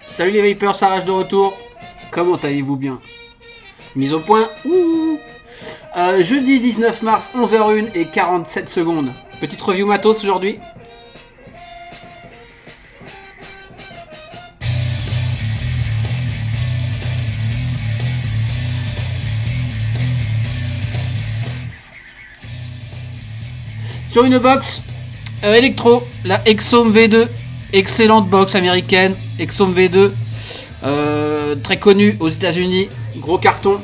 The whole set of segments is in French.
Salut les Vapers, ça rage de retour. Comment allez-vous bien? Mise au point. Jeudi 19 mars, 11h01 et 47 secondes. Petite review matos aujourd'hui. Sur une box électro, la Exome V2. Excellente box américaine, Exome V2, très connue aux États-Unis, gros carton.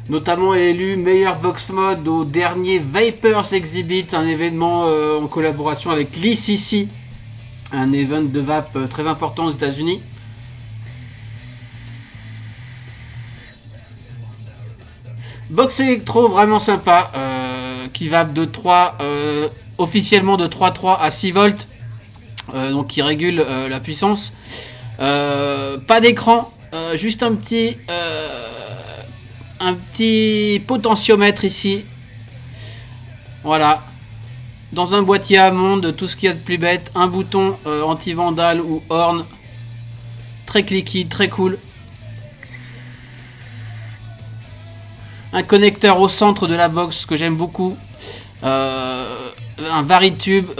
Notamment élu meilleur box mode au dernier Vapers Exhibit, un événement en collaboration avec l'ICC, un event de vape très important aux États-Unis. Box électro vraiment sympa, qui vape de 3, officiellement de 3.3 à 6 volts, donc qui régule la puissance. Pas d'écran, juste un petit potentiomètre ici. Voilà. Dans un boîtier Hammond, tout ce qu'il y a de plus bête, un bouton anti-vandale ou horn. Très clicky, très cool. Un connecteur au centre de la box que j'aime beaucoup. Un varitube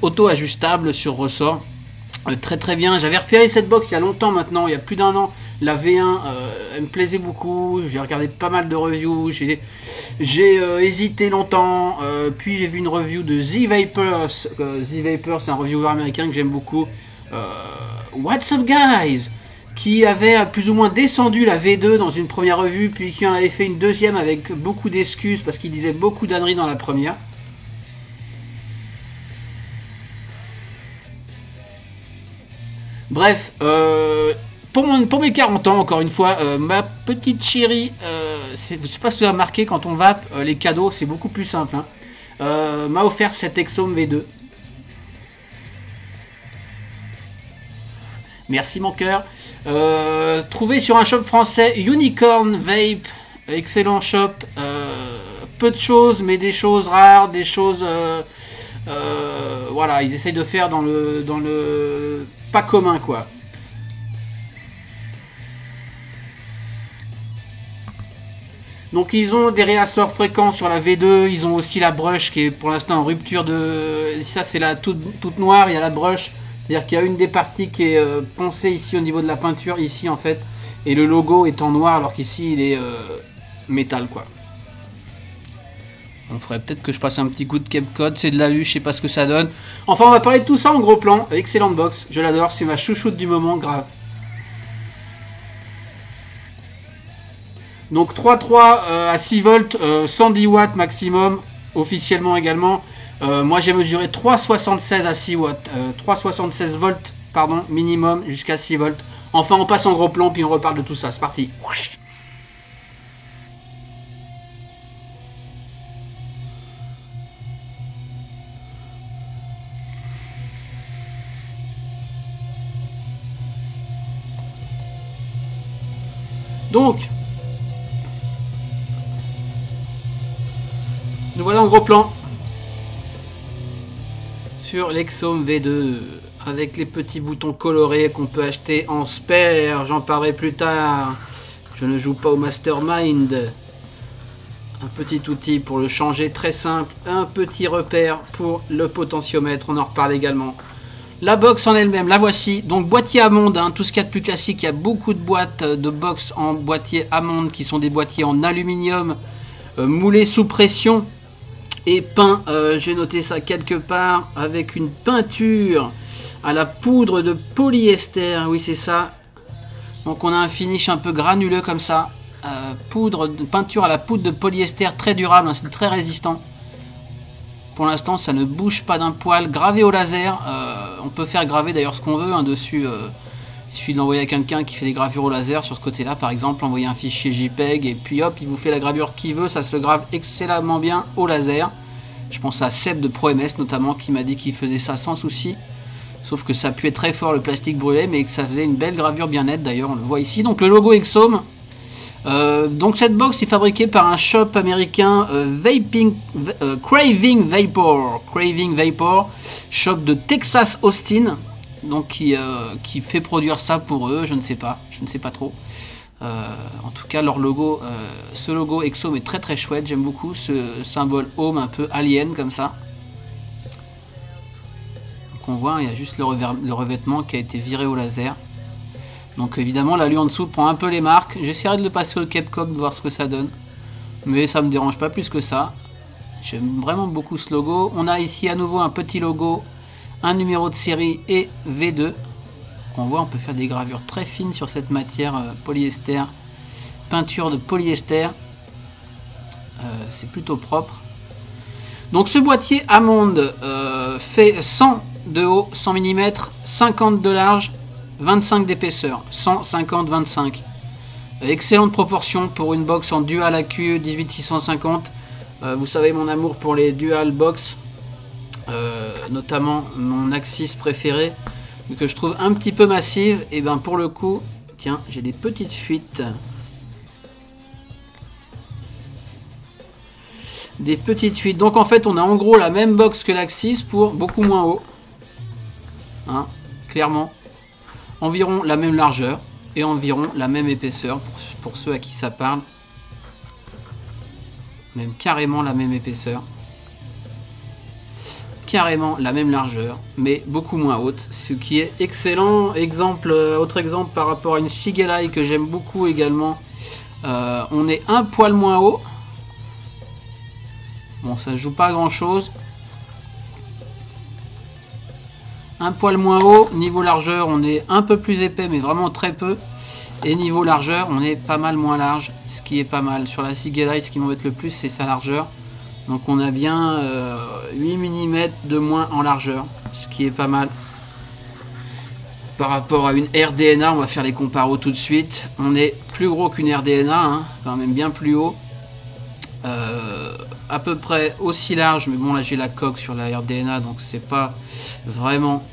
auto-ajustable sur ressort. Très très bien. J'avais repéré cette box il y a longtemps maintenant, il y a plus d'1 an. La V1, elle me plaisait beaucoup. J'ai regardé pas mal de reviews. J'ai hésité longtemps. Puis j'ai vu une review de The Vapers. The Vapers, c'est un reviewer américain que j'aime beaucoup. What's up guys? Qui avait plus ou moins descendu la V2 dans une première revue, puis qui en avait fait une deuxième avec beaucoup d'excuses parce qu'il disait beaucoup d'âneries dans la première. Bref, pour mes 40 ans, encore une fois, ma petite chérie, je sais pas si vous avez remarqué, quand on vape, les cadeaux, c'est beaucoup plus simple. M'a offert cette Exome V2. Merci mon cœur. Trouvé sur un shop français, Unicorn Vape, excellent shop. Peu de choses, mais des choses rares, des choses. Voilà, ils essayent de faire dans le pas commun quoi. Donc ils ont des réassorts fréquents sur la V2, ils ont aussi la brush qui est pour l'instant en rupture de. Ça c'est la toute noire, il y a la brush. C'est-à-dire qu'il y a une des parties qui est poncée ici au niveau de la peinture, ici en fait, et le logo est en noir alors qu'ici il est métal quoi. On ferait peut-être que je passe un petit coup de Cape Cod, c'est de l'alu, je sais pas ce que ça donne. Enfin on va parler de tout ça en gros plan, excellente box, je l'adore, c'est ma chouchoute du moment, grave. Donc 3.3 à 6 volts, 110 watts maximum, officiellement également. Moi j'ai mesuré 3,76 à 6 watts, 3,76 volts pardon, minimum jusqu'à 6 volts. Enfin on passe en gros plan puis on reparle de tout ça, c'est parti. Donc, nous voilà en gros plan sur l'Exome V2 avec les petits boutons colorés qu'on peut acheter en spare, j'en parlerai plus tard. Je ne joue pas au mastermind. Un petit outil pour le changer, très simple, un petit repère pour le potentiomètre, on en reparle également. La box en elle-même, la voici, donc boîtier Hammond, hein, tout ce qu'il y a de plus classique, il y a beaucoup de boîtes de box en boîtier Hammond qui sont des boîtiers en aluminium, moulés sous pression et peints, j'ai noté ça quelque part, avec une peinture à la poudre de polyester, oui c'est ça, Donc on a un finish un peu granuleux comme ça. Peinture à la poudre de polyester très durable, c'est très résistant. Pour l'instant ça ne bouge pas d'un poil. Gravé au laser, on peut faire graver d'ailleurs ce qu'on veut hein, dessus. Il suffit de l'envoyer à quelqu'un qui fait des gravures au laser sur ce côté là par exemple, envoyer un fichier JPEG et puis hop il vous fait la gravure qu'il veut, ça se grave excellemment bien au laser. Je pense à Seb de ProMS notamment qui m'a dit qu'il faisait ça sans souci. Sauf que ça puait très fort le plastique brûlé, mais que ça faisait une belle gravure bien nette d'ailleurs, on le voit ici. Donc le logo Exome. Donc cette box est fabriquée par un shop américain Craving Vapor, shop de Texas Austin, donc qui fait produire ça pour eux, je ne sais pas trop. En tout cas leur logo, ce logo Exome est très très chouette, j'aime beaucoup ce symbole Home un peu alien comme ça. On voit, il y a juste le revêtement qui a été viré au laser. Donc évidemment l'alu en dessous prend un peu les marques. J'essaierai de le passer au Capcom, de voir ce que ça donne. Mais ça me dérange pas plus que ça. J'aime vraiment beaucoup ce logo. On a ici à nouveau un petit logo, un numéro de série et V2. On voit, on peut faire des gravures très fines sur cette matière polyester. Peinture de polyester. C'est plutôt propre. Donc ce boîtier Hammond fait 100 de haut, 100 mm, 50 de large, 25 d'épaisseur, 150-25. Excellente proportion pour une box en dual AQ 18650. Vous savez mon amour pour les dual box, notamment mon Axis préféré, que je trouve un petit peu massive. Et bien pour le coup, tiens, j'ai des petites fuites. Donc en fait on a en gros la même box que l'Axis pour beaucoup moins haut. Hein, clairement. Environ la même largeur et environ la même épaisseur pour ceux à qui ça parle. Même carrément la même épaisseur. Carrément la même largeur, mais beaucoup moins haute, ce qui est excellent. Autre exemple par rapport à une Sigelei que j'aime beaucoup également. On est un poil moins haut. Bon, ça ne joue pas grand chose. Un poil moins haut. Niveau largeur, on est un peu plus épais, mais vraiment très peu. Et niveau largeur, on est pas mal moins large, ce qui est pas mal. Sur la Sigelei, ce qui m'embête le plus, c'est sa largeur. Donc on a bien 8 mm de moins en largeur, ce qui est pas mal. Par rapport à une RDNA, on va faire les comparos tout de suite. On est plus gros qu'une RDNA, hein, quand même bien plus haut. À peu près aussi large, mais bon là j'ai la coque sur la RDNA, donc c'est pas vraiment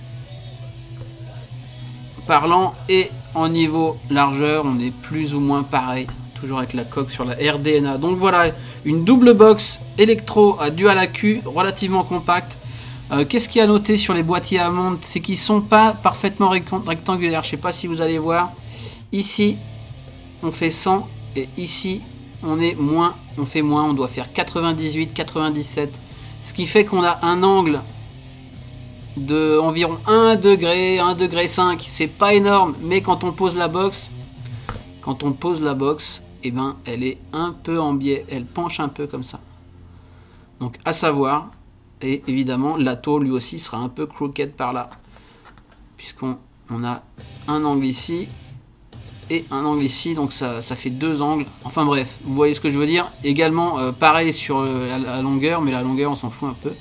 parlant. Et en niveau largeur, on est plus ou moins pareil, toujours avec la coque sur la RDNA. Donc voilà, une double box électro à dual AQ, relativement compacte. Qu'est-ce qu'il y a à noter sur les boîtiers Hammond, c'est qu'ils sont pas parfaitement rectangulaires. Je sais pas si vous allez voir. Ici, on fait 100 et ici, on est moins, on fait moins. On doit faire 98, 97, ce qui fait qu'on a un angle de environ 1 degré, 1 degré 5. C'est pas énorme, mais quand on pose la box, et ben, elle est un peu en biais, elle penche un peu comme ça. Donc à savoir. Et évidemment, l'atto lui aussi sera un peu crooked par là, puisqu'on a un angle ici et un angle ici, donc ça fait deux angles. Enfin bref, vous voyez ce que je veux dire. Également, pareil sur la longueur, mais la longueur, on s'en fout un peu.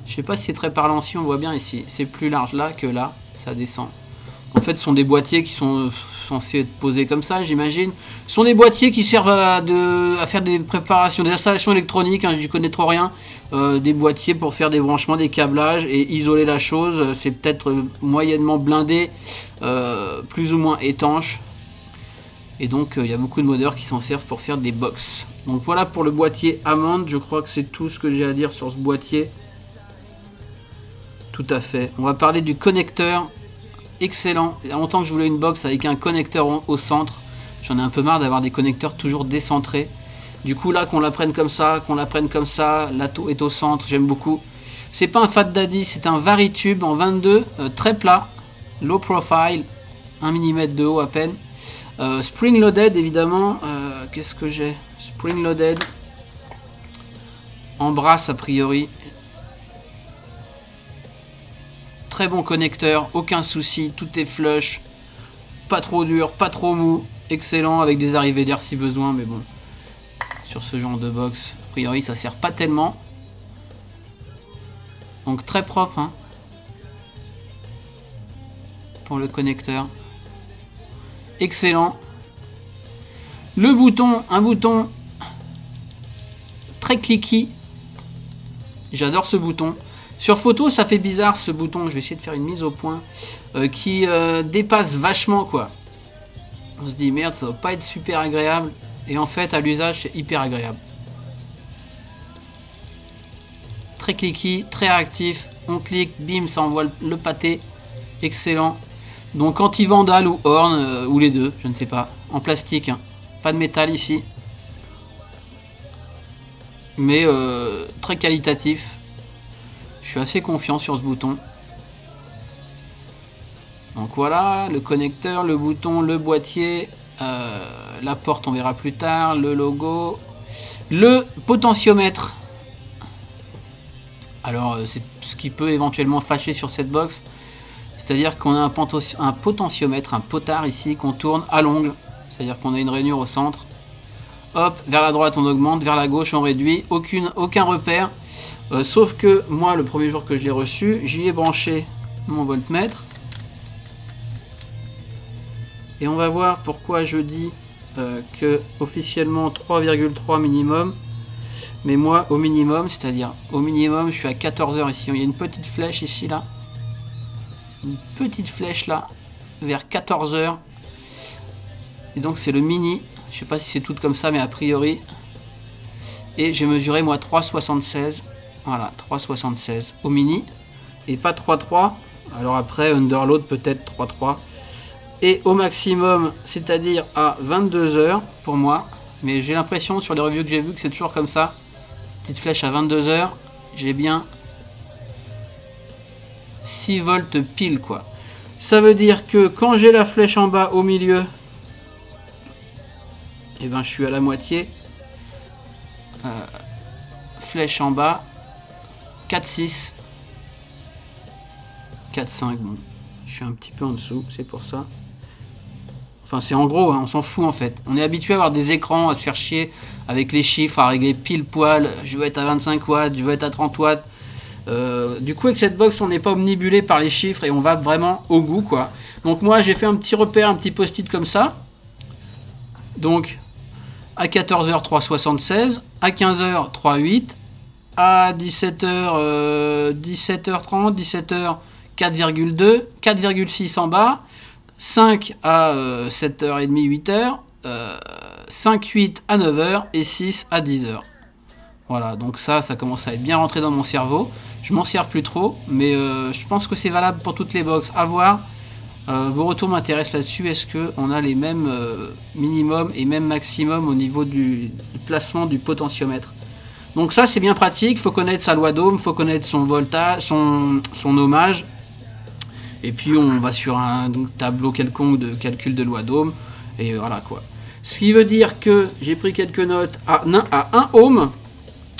Je sais pas si c'est très parlant, si on voit bien ici, c'est plus large là que là, ça descend. En fait, ce sont des boîtiers qui sont censés être posés comme ça, j'imagine. Ce sont des boîtiers qui servent à faire des préparations, des installations électroniques, hein, je connais trop rien. Des boîtiers pour faire des branchements, des câblages et isoler la chose. C'est peut-être moyennement blindé, plus ou moins étanche. Et donc, il y a beaucoup de modeurs qui s'en servent pour faire des box. Donc voilà pour le boîtier Hammond, je crois que c'est tout ce que j'ai à dire sur ce boîtier. Tout à fait. On va parler du connecteur. Excellent. Il y a longtemps que je voulais une box avec un connecteur au centre. J'en ai un peu marre d'avoir des connecteurs toujours décentrés. Du coup là qu'on la prenne comme ça, l'atto est au centre, j'aime beaucoup. C'est pas un Fat Daddy, c'est un Varitube en 22, très plat, low profile, 1 mm de haut à peine. Spring loaded évidemment, qu'est-ce que j'ai? Spring loaded, en brasse a priori. Très bon connecteur, aucun souci, tout est flush. pas trop dur, pas trop mou, excellent avec des arrivées d'air si besoin, mais bon, sur ce genre de box, a priori ça sert pas tellement. Donc très propre hein, pour le connecteur, excellent. Le bouton, un bouton très cliquy, j'adore ce bouton. Sur photo ça fait bizarre ce bouton, je vais essayer de faire une mise au point qui dépasse vachement quoi. On se dit merde ça va pas être super agréable et en fait à l'usage c'est hyper agréable. Très cliquy, très réactif, on clique, bim ça envoie le pâté, excellent. Donc anti-vandale ou horn ou les deux, je ne sais pas, en plastique, hein. Pas de métal ici. Mais très qualitatif. Je suis assez confiant sur ce bouton. Donc voilà, le connecteur, le bouton, le boîtier, la porte on verra plus tard, le logo, le potentiomètre. Alors c'est ce qui peut éventuellement fâcher sur cette box, c'est-à-dire qu'on a un potentiomètre, un potard ici qu'on tourne à l'ongle, c'est-à-dire qu'on a une rainure au centre. Hop, vers la droite on augmente, vers la gauche on réduit, aucun repère. Sauf que moi le premier jour que je l'ai reçu, j'y ai branché mon voltmètre. Et on va voir pourquoi je dis que officiellement 3,3 minimum. Mais moi au minimum, c'est-à-dire au minimum je suis à 14 heures ici. Il y a une petite flèche ici là. Une petite flèche là, vers 14 heures. Et donc c'est le mini. Je sais pas si c'est tout comme ça mais a priori. Et j'ai mesuré moi 3,76. Voilà, 3,76 au mini et pas 3,3. Alors après underload peut-être 3,3. Et au maximum, c'est-à-dire à 22 heures pour moi. Mais j'ai l'impression sur les reviews que j'ai vues que c'est toujours comme ça. Petite flèche à 22 heures. J'ai bien 6 volts pile quoi. Ça veut dire que quand j'ai la flèche en bas au milieu, et ben je suis à la moitié. Flèche en bas. 4,6 4,5 bon je suis un petit peu en dessous c'est pour ça, enfin c'est en gros hein, on s'en fout en fait, on est habitué à avoir des écrans à se faire chier avec les chiffres, à régler pile poil, je veux être à 25 watts, je veux être à 30 watts, du coup avec cette box on n'est pas omnibulé par les chiffres et on va vraiment au goût quoi. Donc moi j'ai fait un petit repère, un petit post-it comme ça, donc à 14h 3,76, à 15h 3,8, à 17h, 17h30, 17h 4,2, 4,6 en bas, 5 à 7h30, 8h, 5,8 à 9h et 6 à 10h. Voilà, donc ça commence à être bien rentré dans mon cerveau. Je m'en sers plus trop, mais je pense que c'est valable pour toutes les box. À voir. Vos retours m'intéressent là-dessus. Est-ce qu'on a les mêmes minimum et même maximum au niveau du placement du potentiomètre? Donc ça c'est bien pratique, il faut connaître sa loi d'ohm, il faut connaître son voltage, son ohmage. Et puis on va sur un tableau quelconque de calcul de loi d'ohm. Et voilà quoi. Ce qui veut dire que j'ai pris quelques notes à 1 ohm,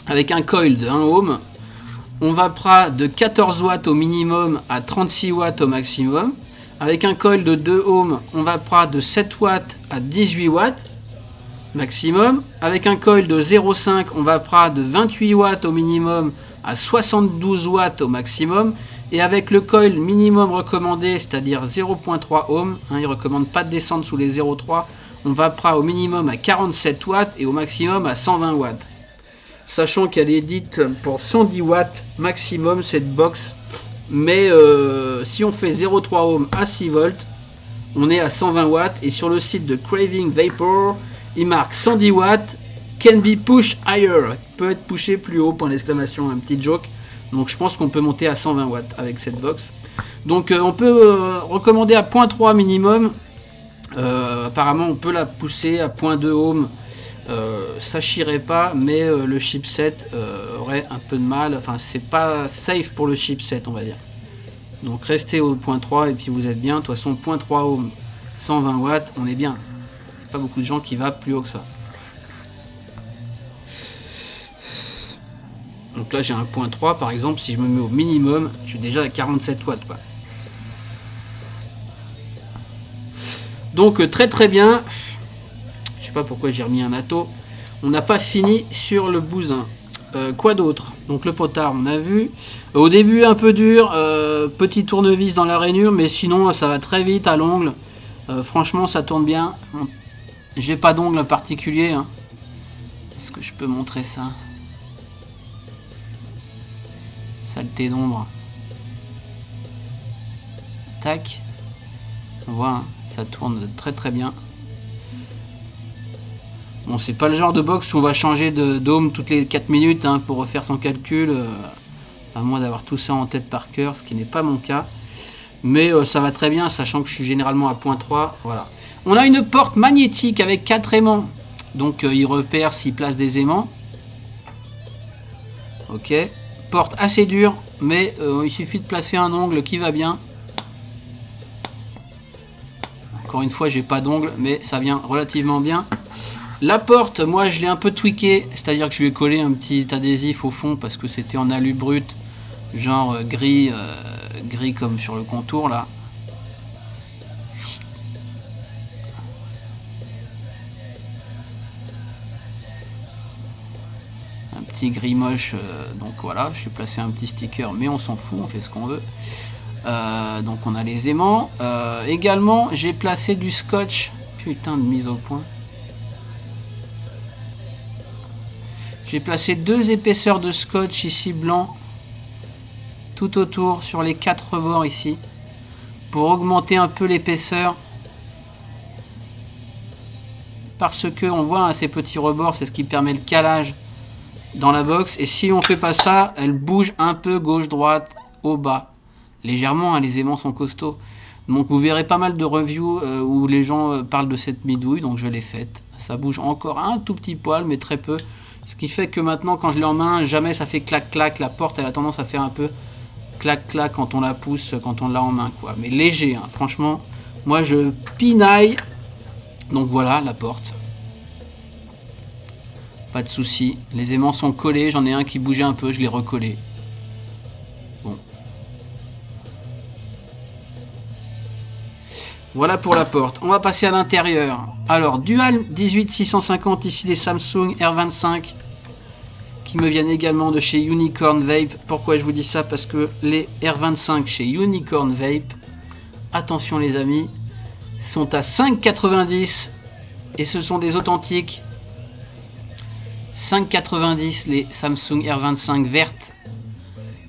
avec un coil de 1 ohm. On va prendre de 14 watts au minimum à 36 watts au maximum. Avec un coil de 2 ohms, on va prendre de 7 watts à 18 watts. Maximum. Avec un coil de 0,5 on va prendre de 28 watts au minimum à 72 watts au maximum, et avec le coil minimum recommandé, c'est-à-dire 0,3 ohm, hein, il ne recommande pas de descendre sous les 0,3, on va prendre au minimum à 47 watts et au maximum à 120 watts. Sachant qu'elle est dite pour 110 watts maximum cette box, mais si on fait 0,3 ohm à 6 volts, on est à 120 watts, et sur le site de Craving Vapor, il marque 110 watts, can be pushed higher, peut être poussé plus haut, point d'exclamation, un petit joke. Donc je pense qu'on peut monter à 120 watts avec cette box. Donc on peut recommander à 0,3 minimum. Apparemment on peut la pousser à 0,2 ohm. Ça chierait pas, mais le chipset aurait un peu de mal. Enfin c'est pas safe pour le chipset on va dire. Donc restez au 0,3 et puis vous êtes bien. De toute façon 0,3 ohm, 120 watts, on est bien. Pas beaucoup de gens qui va plus haut que ça. Donc là j'ai un 0,3 par exemple, si je me mets au minimum, je suis déjà à 47 watts quoi. Donc très très bien. Je sais pas pourquoi j'ai remis un atto. On n'a pas fini sur le bousin. Quoi d'autre? Donc le potard, on a vu. Au début un peu dur, petit tournevis dans la rainure, mais sinon ça va très vite à l'ongle. Franchement ça tourne bien. J'ai pas d'ongle particulier. Hein. Est-ce que je peux montrer ça? Saleté d'ombre. Tac. On voit, hein, ça tourne très très bien. Bon, c'est pas le genre de box où on va changer de dôme toutes les 4 minutes hein, pour refaire son calcul. À moins d'avoir tout ça en tête par cœur, ce qui n'est pas mon cas. Mais ça va très bien, sachant que je suis généralement à 0.3. Voilà. On a une porte magnétique avec 4 aimants. Donc il repère s'il place des aimants. Ok. Porte assez dure, mais il suffit de placer un ongle qui va bien. Encore une fois, j'ai pas d'ongle, mais ça vient relativement bien. La porte, moi je l'ai un peu tweaké, c'est-à-dire que je lui ai collé un petit adhésif au fond parce que c'était en alu brut, genre gris, gris comme sur le contour là. Un petit gris moche, donc voilà, je suis placé un petit sticker, mais on s'en fout, on fait ce qu'on veut. Donc on a les aimants. Également, j'ai placé du scotch, putain de mise au point. J'ai placé 2 épaisseurs de scotch ici blanc tout autour sur les 4 rebords ici pour augmenter un peu l'épaisseur parce que on voit hein, ces petits rebords, c'est ce qui permet le calage dans la box et si on fait pas ça, elle bouge un peu gauche droite au bas légèrement, hein, les aimants sont costauds donc vous verrez pas mal de reviews où les gens parlent de cette bidouille donc je l'ai faite, ça bouge encore un tout petit poil mais très peu. Ce qui fait que maintenant quand je l'ai en main, jamais ça fait clac clac, la porte elle a tendance à faire un peu clac clac quand on la pousse, quand on l'a en main quoi. Mais léger, hein. Franchement, moi je pinaille. Donc voilà la porte. Pas de souci, les aimants sont collés, j'en ai un qui bougeait un peu, je l'ai recollé. Bon. Voilà pour la porte. On va passer à l'intérieur. Alors, Dual 18650, ici les Samsung R25 qui me viennent également de chez Unicorn Vape. Pourquoi je vous dis ça? Parce que les R25 chez Unicorn Vape, attention les amis, sont à 5,90 et ce sont des authentiques. 5,90 les Samsung R25 vertes.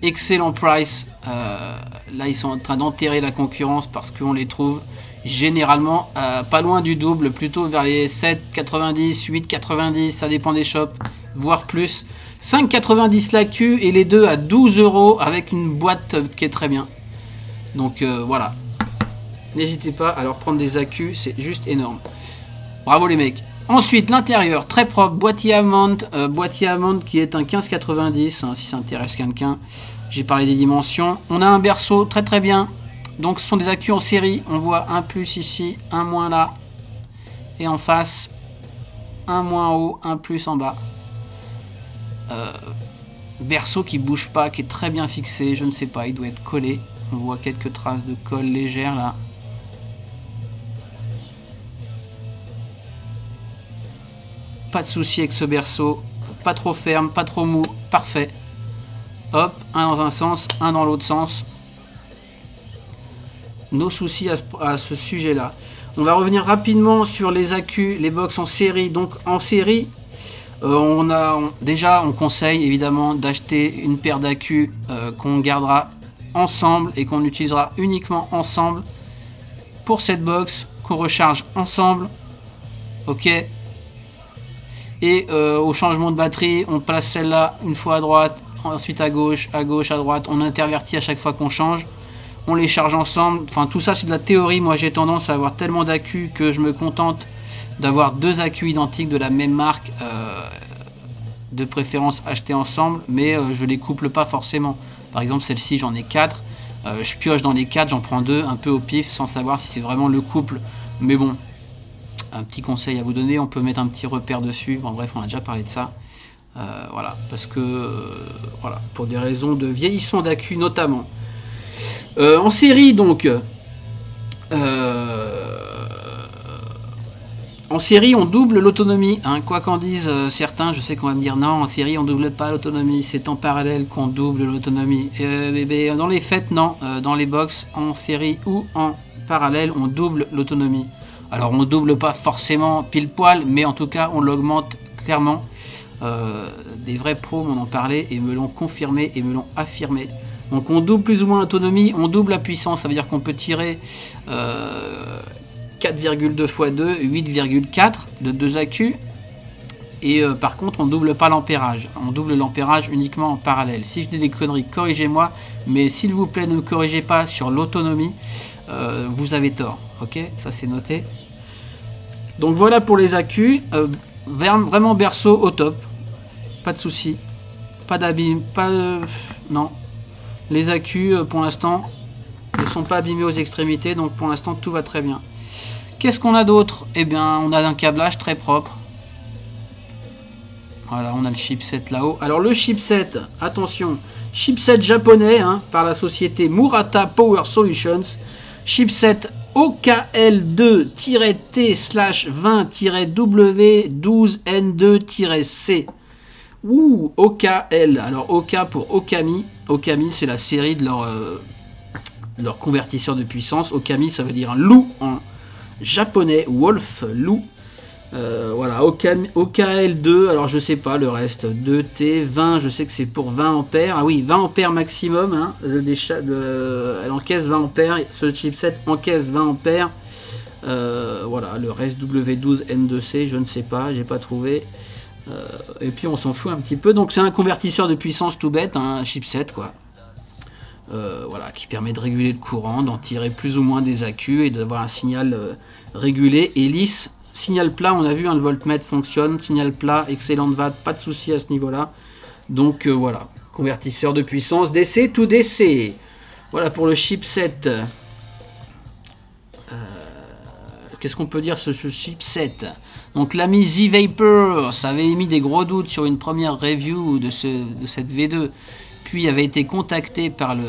Excellent price. Là, ils sont en train d'enterrer la concurrence parce qu'on les trouve généralement pas loin du double, plutôt vers les 7,90, 8,90, ça dépend des shops, voire plus. 5,90 la Q et les deux à 12 € avec une boîte qui est très bien. Donc voilà. N'hésitez pas à leur prendre des accus, c'est juste énorme. Bravo les mecs. Ensuite, l'intérieur, très propre, boîtier amande qui est un 15,90, hein, si ça intéresse quelqu'un. J'ai parlé des dimensions. On a un berceau très très bien. Donc ce sont des accus en série. On voit un plus ici, un moins là. Et en face, un moins en haut, un plus en bas. Berceau qui bouge pas, qui est très bien fixé. Je ne sais pas, il doit être collé. On voit quelques traces de colle légère là. Pas de souci avec ce berceau. Pas trop ferme, pas trop mou. Parfait. Hop, un dans un sens, un dans l'autre sens. Nos soucis à ce sujet là. On va revenir rapidement sur les accus, les box en série. Donc en série, on conseille évidemment d'acheter une paire d'accus qu'on gardera ensemble et qu'on utilisera uniquement ensemble pour cette box, qu'on recharge ensemble. Ok. Et au changement de batterie, on place celle-là une fois à droite, ensuite à gauche, à droite. On intervertit à chaque fois qu'on change. On les charge ensemble. Enfin, tout ça, c'est de la théorie. Moi, j'ai tendance à avoir tellement d'accus que je me contente d'avoir 2 accus identiques de la même marque, de préférence achetés ensemble, mais je les couple pas forcément. Par exemple, celle-ci, j'en ai 4. Je pioche dans les 4, j'en prends 2, un peu au pif, sans savoir si c'est vraiment le couple. Mais bon, un petit conseil à vous donner, on peut mettre un petit repère dessus. Bon, bref, on a déjà parlé de ça. Voilà, parce que voilà, pour des raisons de vieillissement d'accus notamment. En série donc, En série, on double l'autonomie, hein. Quoi qu'en disent certains, je sais qu'on va me dire non, en série, on double pas l'autonomie, c'est en parallèle qu'on double l'autonomie. Mais dans les faits, non, dans les box, en série ou en parallèle, on double l'autonomie. Alors, on double pas forcément pile poil, mais en tout cas, on l'augmente clairement. Des vrais pros m'en ont parlé et me l'ont confirmé et me l'ont affirmé. Donc, on double plus ou moins l'autonomie, on double la puissance, ça veut dire qu'on peut tirer 4,2 x 2, 8,4 de 2 accus. Et par contre, on double pas l'ampérage. On double l'ampérage uniquement en parallèle. Si je dis des conneries, corrigez-moi. Mais s'il vous plaît, ne me corrigez pas sur l'autonomie. Vous avez tort. Ok, ça c'est noté. Donc voilà pour les accus. Vraiment berceau au top. Pas de soucis. Pas d'abîme. Pas non. Les accus, pour l'instant, ne sont pas abîmés aux extrémités. Donc pour l'instant, tout va très bien. Qu'est-ce qu'on a d'autre? Eh bien, on a un câblage très propre. Voilà, on a le chipset là-haut. Alors le chipset, attention, chipset japonais, hein, par la société Murata Power Solutions. Chipset OKL2-T-20-W12N2-C. Ouh, OKL. Alors OK pour Okami. Okami, c'est la série de leur convertisseur de puissance. Okami, ça veut dire un loup en japonais, Wolf, loup. Voilà, OKL2, alors je sais pas le reste, 2T, 20, je sais que c'est pour 20 ampères. Ah oui, 20 ampères maximum, hein, elle encaisse 20 ampères, ce chipset encaisse 20 ampères. Voilà, le reste W12N2C, je ne sais pas, j'ai pas trouvé. Et puis on s'en fout un petit peu, donc c'est un convertisseur de puissance tout bête, hein, un chipset quoi. Voilà, qui permet de réguler le courant, d'en tirer plus ou moins des accus et d'avoir un signal régulé et lisse. Signal plat, on a vu, hein, le voltmètre fonctionne, signal plat, excellente watt, pas de souci à ce niveau-là. Donc voilà, convertisseur de puissance DC to DC. Voilà pour le chipset. Qu'est-ce qu'on peut dire sur ce chipset? Donc l'ami Z-Vapor, ça avait émis des gros doutes sur une première review de cette V2. Puis avait été contacté par le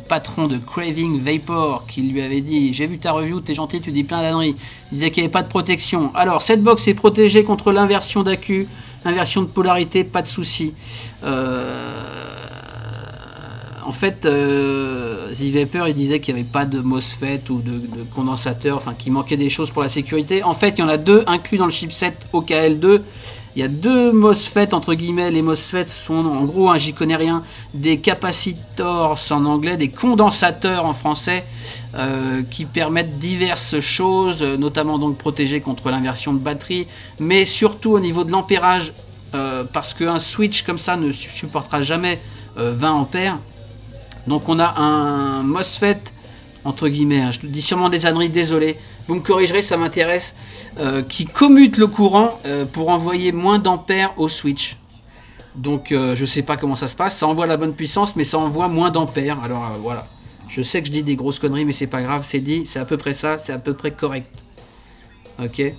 patron de Craving Vapor qui lui avait dit: j'ai vu ta review, t'es gentil, tu dis plein d'âneries. Il disait qu'il n'y avait pas de protection. Alors cette box est protégée contre l'inversion d'accu, inversion de polarité, pas de souci. En fait, Z-Vapor il disait qu'il n'y avait pas de MOSFET ou de condensateur, enfin qu'il manquait des choses pour la sécurité. En fait, il y en a deux inclus dans le chipset OKL2. Il y a deux MOSFET, entre guillemets. Les MOSFET sont en gros, hein, j'y connais rien, des capacitors en anglais, des condensateurs en français, qui permettent diverses choses, notamment donc protéger contre l'inversion de batterie, mais surtout au niveau de l'ampérage, parce qu'un switch comme ça ne supportera jamais 20 ampères. Donc on a un MOSFET, entre guillemets, hein, je dis sûrement des âneries, désolé, vous me corrigerez, ça m'intéresse, qui commute le courant pour envoyer moins d'ampères au switch. Donc je sais pas comment ça se passe, ça envoie la bonne puissance mais ça envoie moins d'ampères. Alors voilà, je sais que je dis des grosses conneries mais c'est pas grave, c'est dit, c'est à peu près ça, c'est à peu près correct. Ok.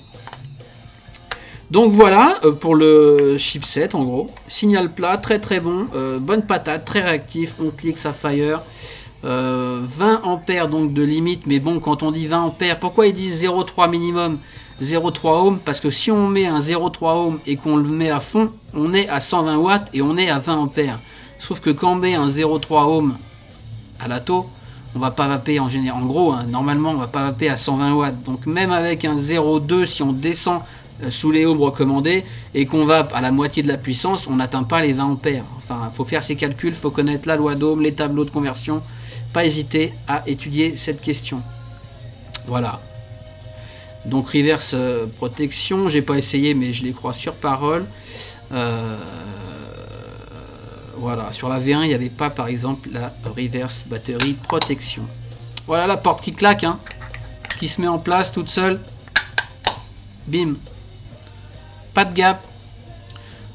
Donc voilà pour le chipset en gros. Signal plat, très très bon, bonne patate, très réactif, on clique, ça fire. 20 ampères donc de limite, mais bon, quand on dit 20 ampères, pourquoi ils disent 0,3 minimum, 0,3 ohm? Parce que si on met un 0,3 ohm et qu'on le met à fond, on est à 120 watts et on est à 20 ampères. Sauf que quand on met un 0,3 ohm à la taux, on va pas vaper en général. En gros, hein, normalement, on va pas vaper à 120 watts. Donc même avec un 0,2, si on descend sous les ohms recommandés et qu'on va à la moitié de la puissance, on n'atteint pas les 20 ampères. Enfin, il faut faire ses calculs, il faut connaître la loi d'Ohm, les tableaux de conversion. Pas hésiter à étudier cette question. Voilà. Donc reverse protection, j'ai pas essayé mais je les crois sur parole. Voilà, sur la V1 il n'y avait pas par exemple la reverse batterie protection. Voilà la porte qui claque, hein, qui se met en place toute seule. Bim. Pas de gap.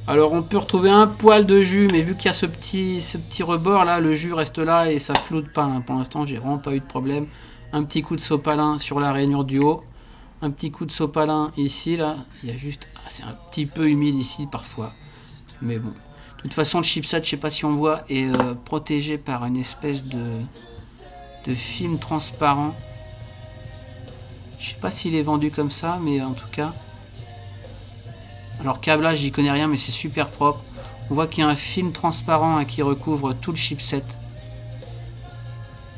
Alors on peut retrouver un poil de jus, mais vu qu'il y a ce petit rebord là, le jus reste là et ça floute pas. Hein. Pour l'instant, j'ai vraiment pas eu de problème. Un petit coup de sopalin sur la rainure du haut. Un petit coup de sopalin ici, là. Il y a juste... c'est un petit peu humide ici parfois. Mais bon. De toute façon, le chipset, je sais pas si on voit, est protégé par une espèce de film transparent. Je Je sais pas s'il est vendu comme ça, mais en tout cas. Alors câblage, j'y connais rien, mais c'est super propre. On voit qu'il y a un film transparent qui recouvre tout le chipset.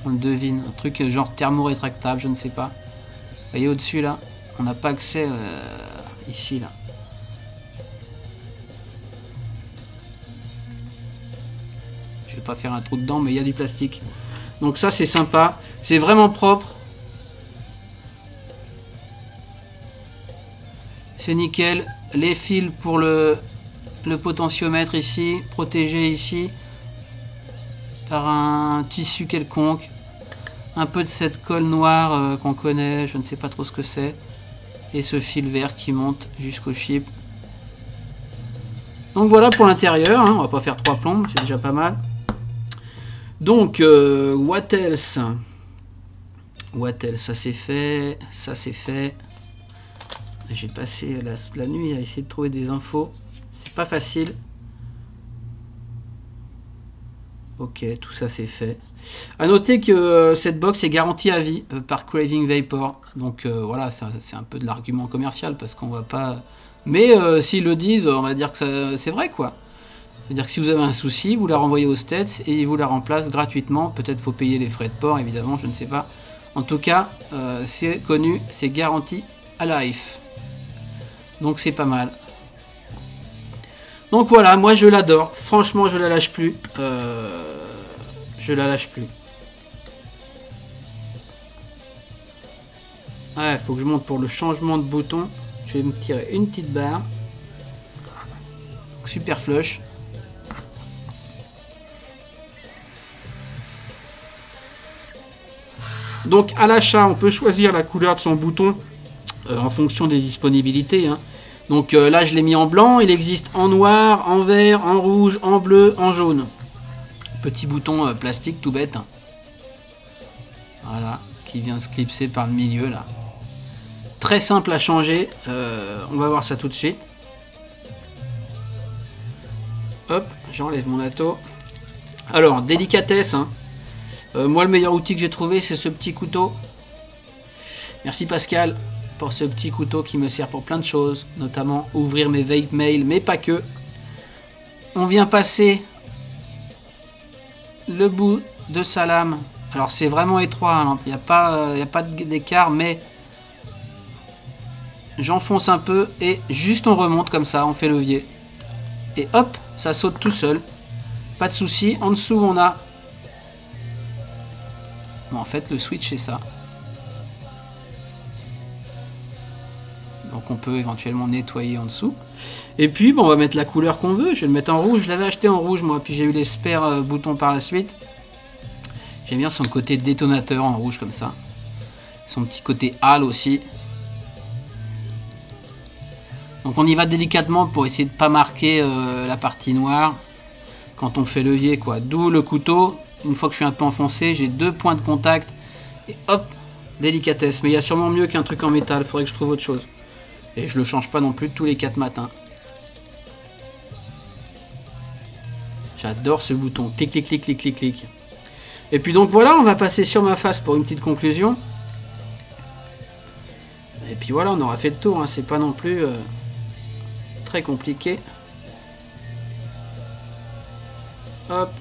On le devine, un truc genre thermo-rétractable, je ne sais pas. Vous voyez au-dessus là, on n'a pas accès ici là. Je vais pas faire un trou dedans, mais il y a du plastique. Donc ça c'est sympa, c'est vraiment propre. C'est nickel. Les fils pour le potentiomètre ici, protégé ici par un tissu quelconque. Un peu de cette colle noire qu'on connaît, je ne sais pas trop ce que c'est. Et ce fil vert qui monte jusqu'au chip. Donc voilà pour l'intérieur, hein. On va pas faire 3 plombes, c'est déjà pas mal. Donc, what else? What else? Ça c'est fait, ça c'est fait. J'ai passé la nuit à essayer de trouver des infos. C'est pas facile. Ok, tout ça c'est fait. A noter que cette box est garantie à vie par Craving Vapor. Donc voilà, c'est un peu de l'argument commercial parce qu'on va pas... Mais s'ils le disent, on va dire que c'est vrai quoi. C'est-à-dire que si vous avez un souci, vous la renvoyez aux States et ils vous la remplacent gratuitement. Peut-être faut payer les frais de port, évidemment, je ne sais pas. En tout cas, c'est connu, c'est garanti à life. Donc c'est pas mal. Donc voilà, moi je l'adore. Franchement, je la lâche plus. Je la lâche plus. Ouais, faut que je monte pour le changement de bouton. Je vais me tirer une petite barre. Super flush. Donc à l'achat, on peut choisir la couleur de son bouton en fonction des disponibilités. Hein. Donc là, je l'ai mis en blanc. Il existe en noir, en vert, en rouge, en bleu, en jaune. Petit bouton plastique tout bête. Voilà, qui vient se clipser par le milieu là. Très simple à changer. On va voir ça tout de suite. Hop, j'enlève mon atto. Alors, délicatesse. Hein. Moi, le meilleur outil que j'ai trouvé, c'est ce petit couteau. Merci Pascal pour ce petit couteau qui me sert pour plein de choses, notamment ouvrir mes vape mail, mais pas que. On vient passer le bout de sa lame. Alors c'est vraiment étroit, hein. Il n'y a pas d'écart, mais j'enfonce un peu et juste on remonte comme ça, on fait levier. Et hop, ça saute tout seul. Pas de souci. En dessous, on a... Bon, en fait, le switch, c'est ça. Donc on peut éventuellement nettoyer en dessous. Et puis bon, on va mettre la couleur qu'on veut. Je vais le mettre en rouge. Je l'avais acheté en rouge moi. Puis j'ai eu les spare boutons par la suite. J'aime bien son côté détonateur en rouge comme ça. Son petit côté halo aussi. Donc on y va délicatement pour essayer de pas marquer la partie noire quand on fait levier quoi. D'où le couteau. Une fois que je suis un peu enfoncé, j'ai 2 points de contact. Et hop, délicatesse. Mais il y a sûrement mieux qu'un truc en métal. Il faudrait que je trouve autre chose. Et je le change pas non plus tous les 4 matins. J'adore ce bouton. Clic, clic, clic, clic, clic, clic. Et puis donc voilà, on va passer sur ma face pour une petite conclusion. Et puis voilà, on aura fait le tour. Hein. C'est pas non plus très compliqué. Hop.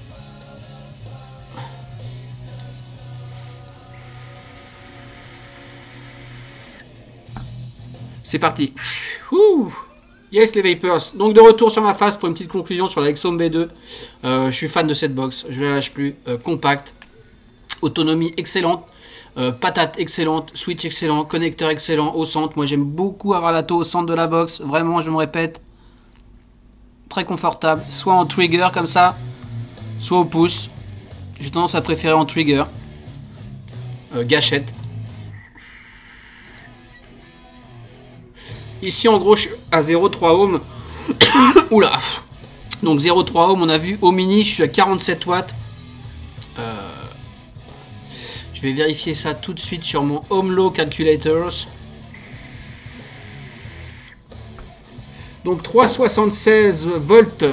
C'est parti. Ouh. Yes les Vapers. Donc de retour sur ma face pour une petite conclusion sur la Exome B2. Je suis fan de cette box. Je ne la lâche plus. Compact. Autonomie excellente. Patate excellente. Switch excellent. Connecteur excellent au centre. Moi j'aime beaucoup avoir la taux au centre de la box. Vraiment je me répète. Très confortable. Soit en trigger comme ça. Soit au pouce. J'ai tendance à préférer en trigger. Gâchette. Ici en gros je suis à 0,3 ohm. Oula. Donc 0,3 ohm on a vu. Au mini je suis à 47 watts. Je vais vérifier ça tout de suite sur mon Ohm Low Calculators. Donc 376 volts.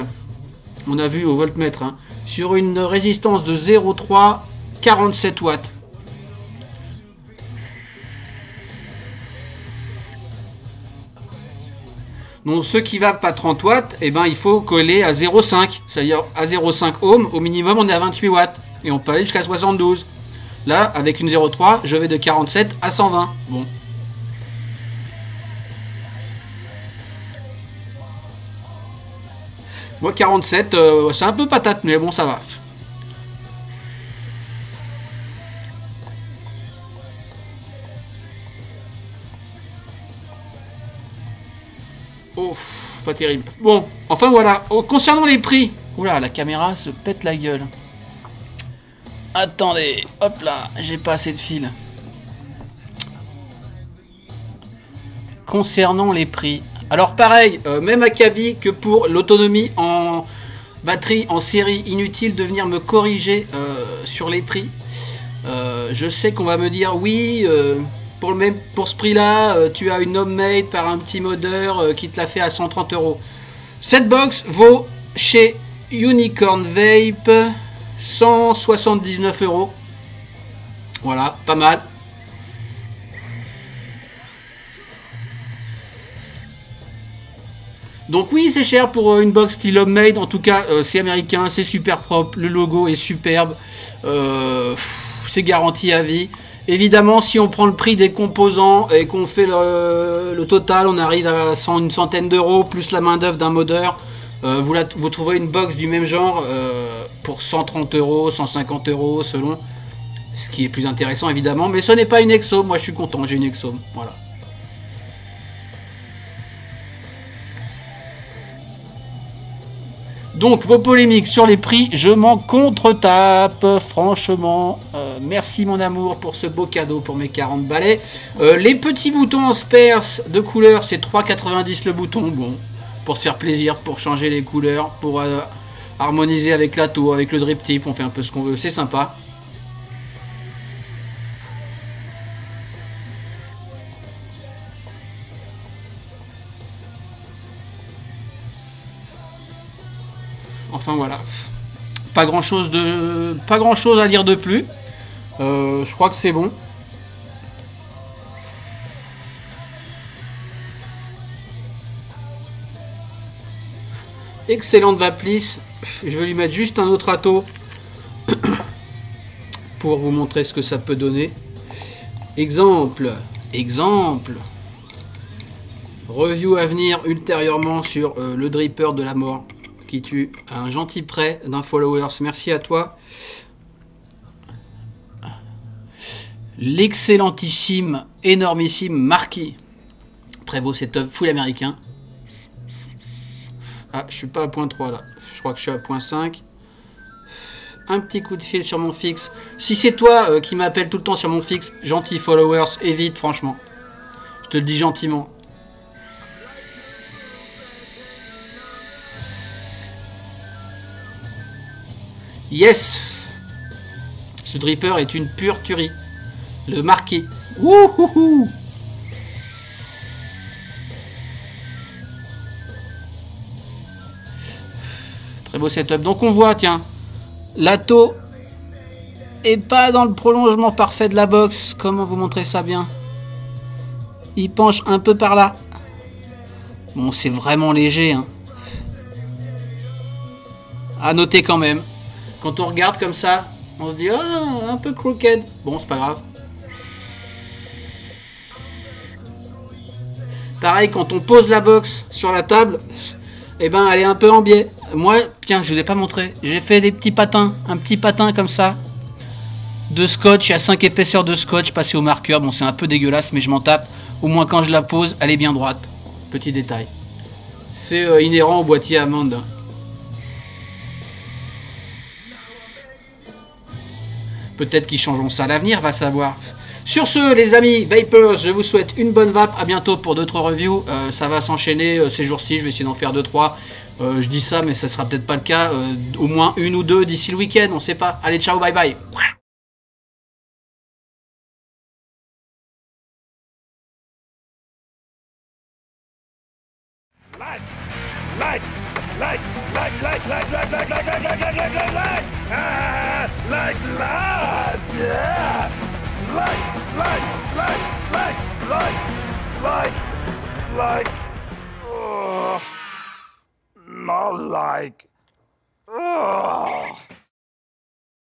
On a vu au voltmètre. Hein, sur une résistance de 0,3, 47 watts. Donc ce qui va pas 30 watts, eh ben, il faut coller à 0,5. C'est-à-dire à 0,5 ohm, au minimum on est à 28 watts. Et on peut aller jusqu'à 72. Là, avec une 0,3, je vais de 47 à 120. Bon. Moi 47, c'est un peu patate, mais bon ça va. Oh, pas terrible. Bon, enfin voilà. Oh, concernant les prix. Oula, la caméra se pète la gueule. Attendez, hop là, j'ai pas assez de fil. Concernant les prix. Alors pareil, même acabit que pour l'autonomie en batterie en série, inutile de venir me corriger sur les prix. Je sais qu'on va me dire oui, pour ce prix là, tu as une homemade par un petit modeur qui te l'a fait à 130 €. Cette box vaut chez Unicorn Vape 179 €. Voilà, pas mal. Donc oui, c'est cher pour une box style homemade. En tout cas, c'est américain, c'est super propre, le logo est superbe, c'est garanti à vie. Évidemment, si on prend le prix des composants et qu'on fait le total, on arrive à une centaine d'euros, plus la main d'œuvre d'un modeur. Vous trouverez une box du même genre pour 130 €, 150 € selon. Ce qui est plus intéressant évidemment, mais ce n'est pas une Exo. Moi je suis content, j'ai une Exo. Voilà. Donc vos polémiques sur les prix, je m'en contre-tape, franchement. Merci mon amour pour ce beau cadeau pour mes 40 balais. Les petits boutons en spares de couleur, c'est 3,90 le bouton. Bon, pour se faire plaisir, pour changer les couleurs, pour harmoniser avec la tour, avec le drip tip, on fait un peu ce qu'on veut, c'est sympa. Enfin voilà, pas grand chose à dire de plus. Je crois que c'est bon. Excellente vaplisse. Je vais lui mettre juste un autre ato pour vous montrer ce que ça peut donner. Exemple. Review à venir ultérieurement sur le dripper de la mort qui tue. Un gentil prêt d'un followers. Merci à toi. L'excellentissime, énormissime Marquis. Très beau setup, full américain. Ah, je suis pas à point 3 là. Je crois que je suis à point 5. Un petit coup de fil sur mon fixe. Si c'est toi qui m'appelle tout le temps sur mon fixe, gentil followers, évite franchement. Je te le dis gentiment. Yes. Ce dripper est une pure tuerie. Le Marquis. Wouhouhou. Très beau setup. Donc on voit, tiens, l'atto est pas dans le prolongement parfait de la box. Comment vous montrer ça bien? Il penche un peu par là. Bon, c'est vraiment léger, hein. À noter quand même. Quand on regarde comme ça, on se dit oh, un peu crooked. Bon, c'est pas grave. Pareil, quand on pose la box sur la table, eh ben, elle est un peu en biais. Moi, tiens, je vous ai pas montré. J'ai fait des petits patins, un petit patin comme ça, de scotch. Il y a 5 épaisseurs de scotch passé au marqueur. Bon, c'est un peu dégueulasse, mais je m'en tape. Au moins, quand je la pose, elle est bien droite. Petit détail. C'est inhérent au boîtier Hammond. Peut-être qu'ils changeront ça à l'avenir, va savoir. Sur ce, les amis Vapers, je vous souhaite une bonne vape. À bientôt pour d'autres reviews. Ça va s'enchaîner ces jours-ci. Je vais essayer d'en faire 2-3. Je dis ça, mais ça sera peut-être pas le cas. Au moins une ou deux d'ici le week-end. On sait pas. Allez, ciao, bye bye. Like. Not like